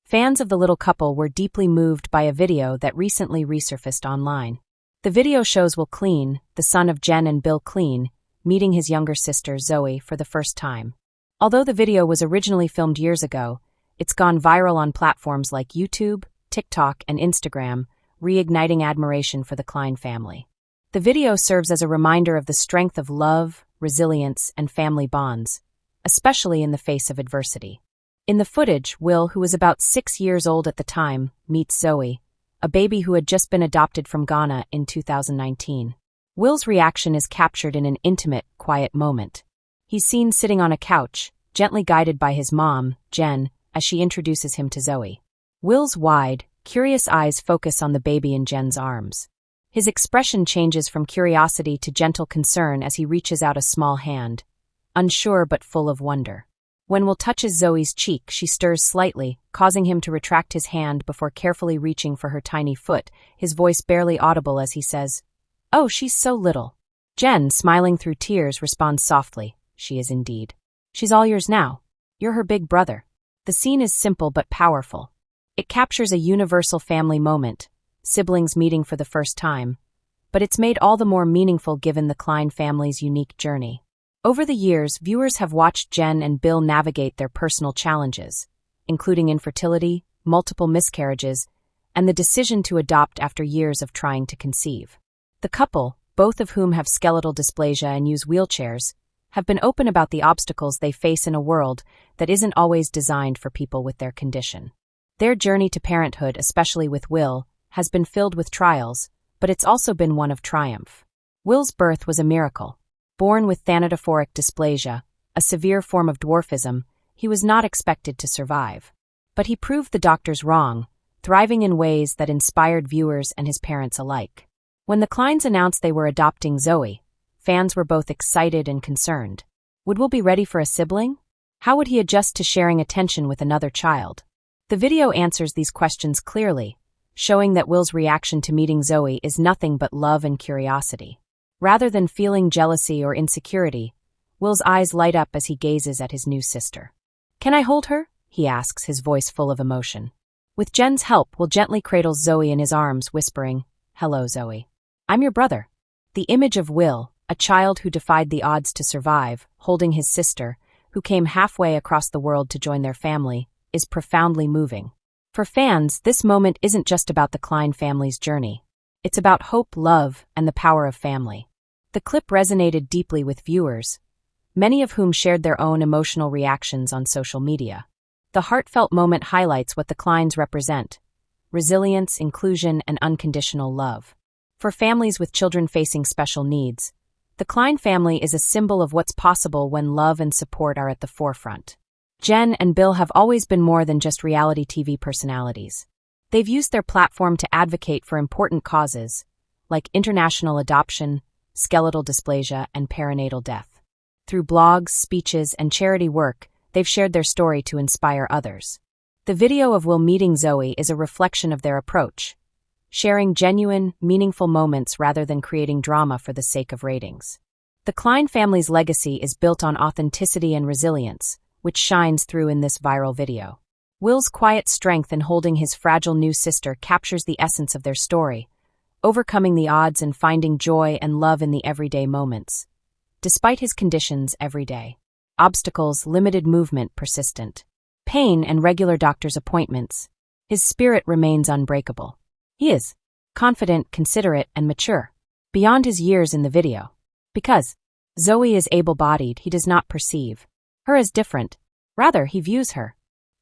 Fans of the little couple were deeply moved by a video that recently resurfaced online. The video shows Will Klein, the son of Jen and Bill Klein, meeting his younger sister Zoey for the first time. Although the video was originally filmed years ago, it's gone viral on platforms like YouTube, TikTok, and Instagram, reigniting admiration for the Klein family. The video serves as a reminder of the strength of love, resilience, and family bonds, especially in the face of adversity. In the footage, Will, who was about 6 years old at the time, meets Zoey, a baby who had just been adopted from Ghana in 2019. Will's reaction is captured in an intimate, quiet moment. He's seen sitting on a couch, gently guided by his mom, Jen, as she introduces him to Zoey. Will's wide, curious eyes focus on the baby in Jen's arms. His expression changes from curiosity to gentle concern as he reaches out a small hand, unsure but full of wonder. When Will touches Zoey's cheek, she stirs slightly, causing him to retract his hand before carefully reaching for her tiny foot, his voice barely audible as he says, "Oh, she's so little." Jen, smiling through tears, responds softly, "She is indeed. She's all yours now. You're her big brother." The scene is simple but powerful. It captures a universal family moment, siblings meeting for the first time, but it's made all the more meaningful given the Klein family's unique journey. Over the years, viewers have watched Jen and Bill navigate their personal challenges, including infertility, multiple miscarriages, and the decision to adopt after years of trying to conceive. The couple, both of whom have skeletal dysplasia and use wheelchairs, have been open about the obstacles they face in a world that isn't always designed for people with their condition. Their journey to parenthood, especially with Will, has been filled with trials, but it's also been one of triumph. Will's birth was a miracle. Born with thanatophoric dysplasia, a severe form of dwarfism, he was not expected to survive. But he proved the doctors wrong, thriving in ways that inspired viewers and his parents alike. When the Kleins announced they were adopting Zoey, fans were both excited and concerned. Would Will be ready for a sibling? How would he adjust to sharing attention with another child? The video answers these questions clearly, showing that Will's reaction to meeting Zoey is nothing but love and curiosity. Rather than feeling jealousy or insecurity, Will's eyes light up as he gazes at his new sister. "Can I hold her?" he asks, his voice full of emotion. With Jen's help, Will gently cradles Zoey in his arms, whispering, "Hello, Zoey. I'm your brother." The image of Will, a child who defied the odds to survive, holding his sister, who came halfway across the world to join their family, is profoundly moving. For fans, this moment isn't just about the Klein family's journey. It's about hope, love, and the power of family. The clip resonated deeply with viewers, many of whom shared their own emotional reactions on social media. The heartfelt moment highlights what the Kleins represent: resilience, inclusion, and unconditional love. For families with children facing special needs, the Klein family is a symbol of what's possible when love and support are at the forefront. Jen and Bill have always been more than just reality TV personalities. They've used their platform to advocate for important causes, like international adoption, skeletal dysplasia, and perinatal death. Through blogs, speeches, and charity work, they've shared their story to inspire others. The video of Will meeting Zoey is a reflection of their approach, sharing genuine, meaningful moments rather than creating drama for the sake of ratings. The Klein family's legacy is built on authenticity and resilience, which shines through in this viral video. Will's quiet strength in holding his fragile new sister captures the essence of their story, overcoming the odds and finding joy and love in the everyday moments. Despite his conditions every day, obstacles, limited movement, persistent pain, and regular doctor's appointments, his spirit remains unbreakable. He is confident, considerate, and mature, beyond his years in the video. Because Zoey is able-bodied, he does not perceive her as different. Rather, he views her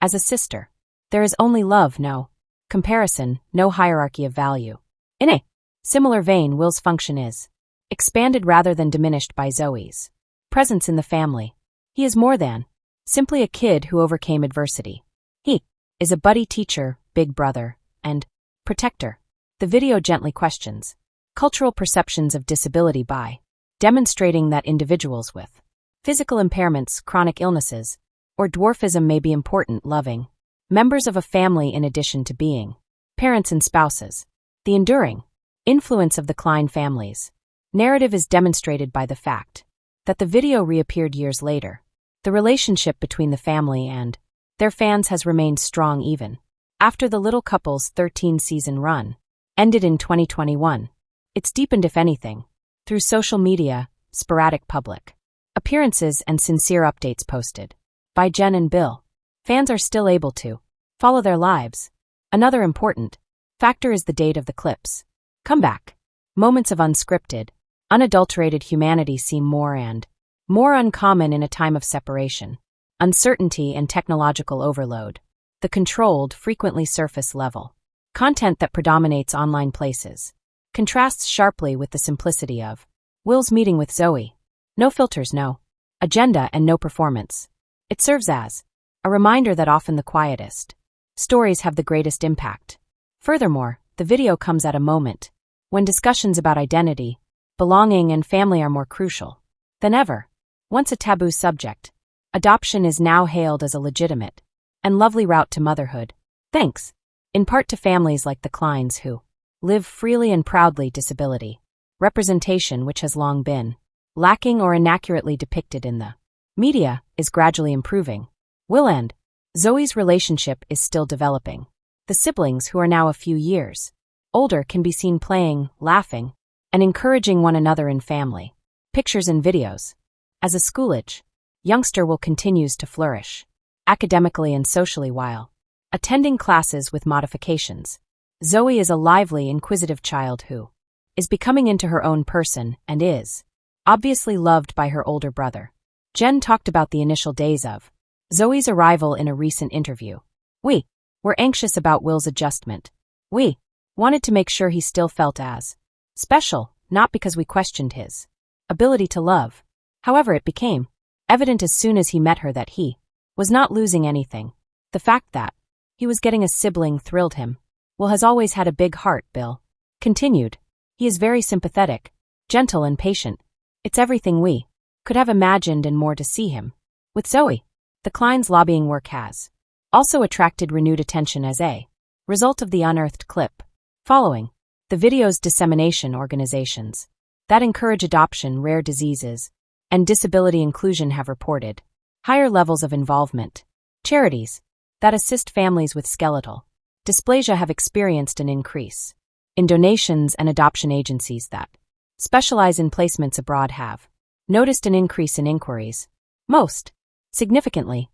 as a sister. There is only love, no comparison, no hierarchy of value. In a similar vein, Will's function is expanded rather than diminished by Zoey's presence in the family. He is more than simply a kid who overcame adversity. He is a buddy teacher, big brother, and protector. The video gently questions cultural perceptions of disability by demonstrating that individuals with physical impairments, chronic illnesses, or dwarfism may be important, loving members of a family in addition to being parents and spouses. The enduring influence of the Klein family's narrative is demonstrated by the fact that the video reappeared years later. The relationship between the family and their fans has remained strong even After the little couple's 13-season run ended in 2021, it's deepened, if anything, through social media, sporadic public appearances, and sincere updates posted by Jen and Bill. Fans are still able to follow their lives. Another important factor is the date of the clips. Comeback. Moments of unscripted, unadulterated humanity seem more and more uncommon in a time of separation, uncertainty, and technological overload. The controlled, frequently surface-level content that predominates online places contrasts sharply with the simplicity of Will's meeting with Zoey. No filters, no agenda, and no performance. It serves as a reminder that often the quietest stories have the greatest impact. Furthermore, the video comes at a moment when discussions about identity, belonging, and family are more crucial than ever. Once a taboo subject, adoption is now hailed as a legitimate and lovely route to motherhood, thanks in part to families like the Kleins who live freely and proudly. Disability representation, which has long been lacking or inaccurately depicted in the media, is gradually improving. Will and Zoey's relationship is still developing. The siblings, who are now a few years older, can be seen playing, laughing, and encouraging one another in family pictures and videos. As a school-age youngster, Will continues to flourish academically and socially while attending classes with modifications. Zoey is a lively, inquisitive child who is becoming into her own person and is obviously loved by her older brother. Jen talked about the initial days of Zoey's arrival in a recent interview. We were anxious about Will's adjustment. We wanted to make sure he still felt as special, not because we questioned his ability to love. However, it became evident as soon as he met her that he was not losing anything. The fact that he was getting a sibling thrilled him. Will has always had a big heart, Bill continued. He is very sympathetic, gentle, and patient. It's everything we could have imagined and more to see him with Zoey. The Klein's lobbying work has also attracted renewed attention as a result of the unearthed clip. Following the video's dissemination, organizations that encourage adoption, rare diseases, and disability inclusion have reported higher levels of involvement. Charities that assist families with skeletal dysplasia have experienced an increase in donations, and adoption agencies that specialize in placements abroad have noticed an increase in inquiries. Most significantly,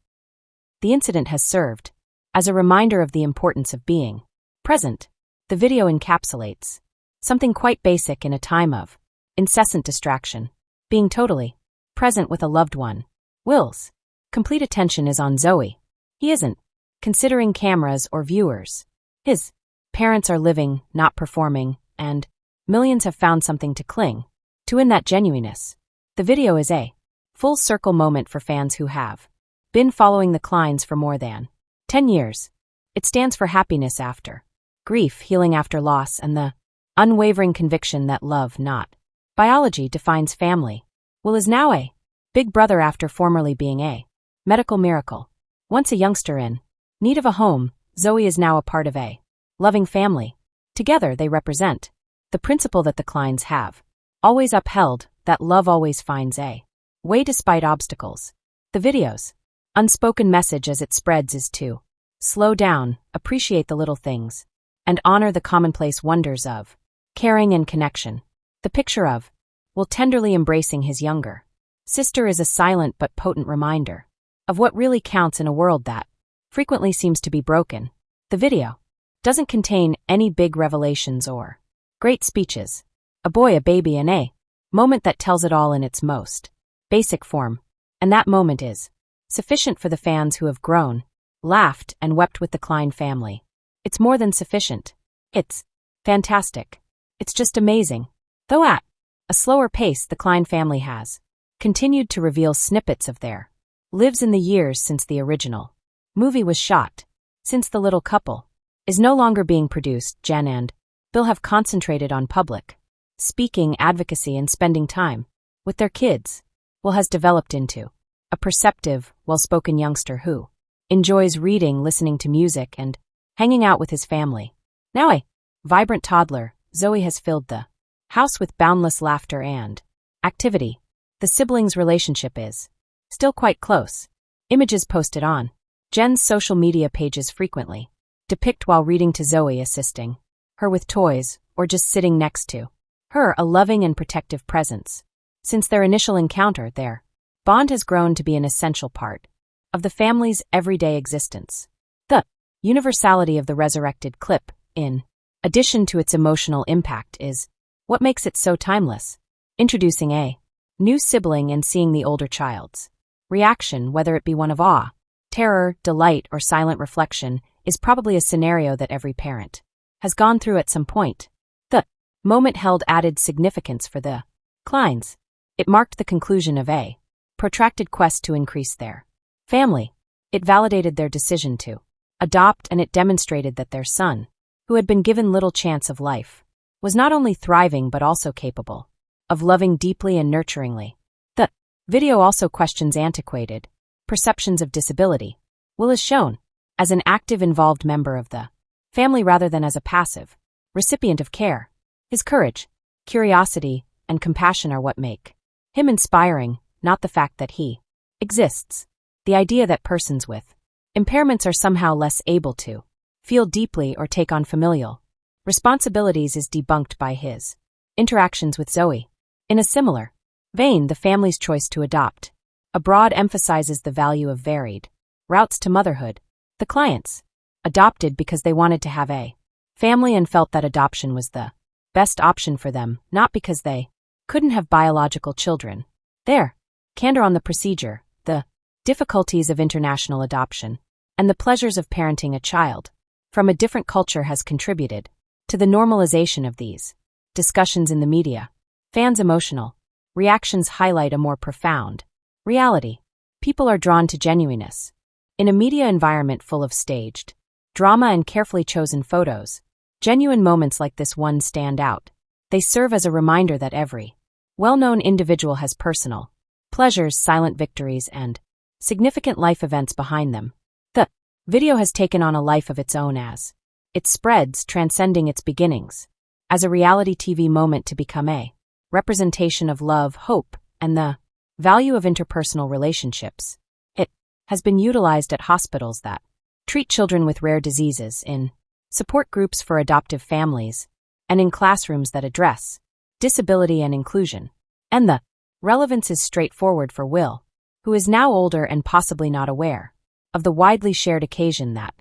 the incident has served as a reminder of the importance of being present. The video encapsulates something quite basic in a time of incessant distraction: being totally present with a loved one. Will's complete attention is on Zoey. He isn't considering cameras or viewers. His parents are living, not performing, and millions have found something to cling to in that genuineness. The video is a full circle moment for fans who have been following the Kleins for more than 10 years. It stands for happiness after grief, healing after loss, and the unwavering conviction that love, not biology, defines family. Will is now a big brother after formerly being a medical miracle. Once a youngster in need of a home, Zoey is now a part of a loving family. Together they represent the principle that the Kleins have always upheld, that love always finds a way despite obstacles. The video's unspoken message as it spreads is to slow down, appreciate the little things, and honor the commonplace wonders of caring and connection. The picture of Will tenderly embracing his younger sister is a silent but potent reminder of what really counts in a world that frequently seems to be broken. The video doesn't contain any big revelations or great speeches. A boy, a baby, and a moment that tells it all in its most basic form. And that moment is sufficient for the fans who have grown, laughed, and wept with the Klein family. It's more than sufficient. It's fantastic. It's just amazing. Though at a slower pace, the Klein family has continued to reveal snippets of their lives in the years since the original movie was shot. Since The Little Couple is no longer being produced, Jen and Bill have concentrated on public speaking, advocacy, and spending time with their kids. Will has developed into a perceptive, well-spoken youngster who enjoys reading, listening to music, and hanging out with his family. Now a vibrant toddler, Zoey has filled the house with boundless laughter and activity. The siblings' relationship is still quite close. Images posted on Jen's social media pages frequently depict while reading to Zoey, assisting her with toys, or just sitting next to her, a loving and protective presence. Since their initial encounter, their bond has grown to be an essential part of the family's everyday existence. The universality of the resurrected clip, in addition to its emotional impact, is what makes it so timeless. Introducing a new sibling and seeing the older child's reaction, whether it be one of awe, terror, delight, or silent reflection, is probably a scenario that every parent has gone through at some point. The moment held added significance for the Kleins. It marked the conclusion of a protracted quest to increase their family. It validated their decision to adopt, and it demonstrated that their son, who had been given little chance of life, was not only thriving but also capable of loving deeply and nurturingly. The video also questions antiquated perceptions of disability. Will is shown as an active, involved member of the family rather than as a passive recipient of care. His courage, curiosity, and compassion are what make him inspiring, not the fact that he exists. The idea that persons with impairments are somehow less able to feel deeply or take on familial responsibilities is debunked by his interactions with Zoey. In a similar vein, the family's choice to adopt abroad emphasizes the value of varied routes to motherhood. The clients adopted because they wanted to have a family and felt that adoption was the best option for them, not because they couldn't have biological children. Their candor on the procedure, the difficulties of international adoption, and the pleasures of parenting a child from a different culture has contributed to the normalization of these discussions in the media. Fans' emotional reactions highlight a more profound reality. People are drawn to genuineness. In a media environment full of staged drama and carefully chosen photos, genuine moments like this one stand out. They serve as a reminder that every well-known individual has personal pleasures, silent victories, and significant life events behind them. The video has taken on a life of its own as it spreads, transcending its beginnings as a reality TV moment to become a representation of love, hope, and the value of interpersonal relationships. It has been utilized at hospitals that treat children with rare diseases, in support groups for adoptive families, and in classrooms that address disability and inclusion. And the relevance is straightforward for Will, who is now older and possibly not aware of the widely shared occasion that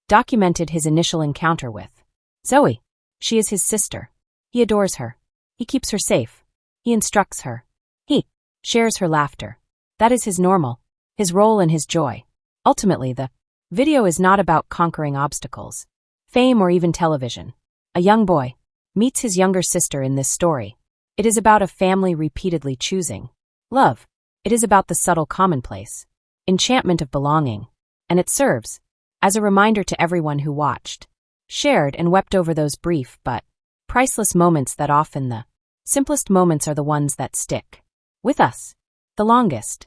documented his initial encounter with Zoey. She is his sister. He adores her. He keeps her safe. He instructs her. He shares her laughter. That is his normal, his role, and his joy. Ultimately, the video is not about conquering obstacles, fame, or even television. A young boy meets his younger sister in this story. It is about a family repeatedly choosing love. It is about the subtle commonplace enchantment of belonging, and it serves as a reminder to everyone who watched, shared, and wept over those brief but priceless moments that often the simplest moments are the ones that stick with us the longest.